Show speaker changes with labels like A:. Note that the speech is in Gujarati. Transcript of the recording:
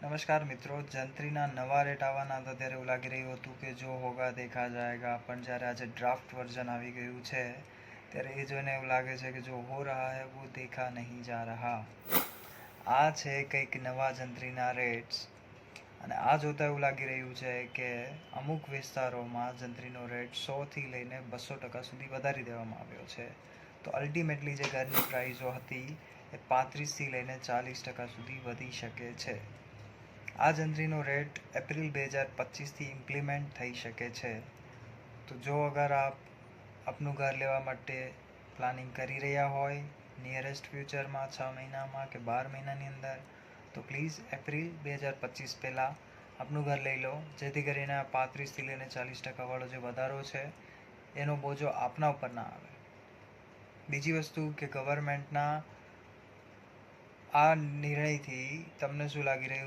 A: નમસ્કાર મિત્રો, જંત્રીના નવા રેટ આવવાના હતા ત્યારે એવું લાગી રહ્યું હતું કે જો હોગા દેખા જાયગા, પણ જ્યારે આજે ડ્રાફ્ટ વર્ઝન આવી ગયું છે ત્યારે એ જોઈને એવું લાગે છે કે જો હો રહા હૈ વો દેખા નહીં જા રહા. આ છે કંઈક નવા જંત્રીના રેટ્સ અને આ જોતાં એવું લાગી રહ્યું છે કે અમુક વિસ્તારોમાં જંત્રીનો રેટ 100થી લઈને 200% સુધી વધારી દેવામાં આવ્યો છે. તો અલ્ટિમેટલી જે ઘરની પ્રાઇસો હતી એ 35થી લઈને 40% સુધી વધી શકે છે. આ જંત્રીનો રેટ એપ્રિલ 2025થી ઇમ્પ્લિમેન્ટ થઈ શકે છે. તો જો અગર આપ આપનું ઘર લેવા માટે પ્લાનિંગ કરી રહ્યા હોય નિયરેસ્ટ ફ્યુચરમાં 6 મહિનામાં કે 12 મહિનાની અંદર, તો પ્લીઝ એપ્રિલ 2025 પહેલાં આપનું ઘર લઈ લો, જેથી કરીને 35થી લઈને 40% વાળો જે વધારો છે એનો બોજો આપના ઉપર ના આવે. બીજી વસ્તુ કે ગવર્મેન્ટના આ નિર્ણયથી તમને શું લાગી રહ્યું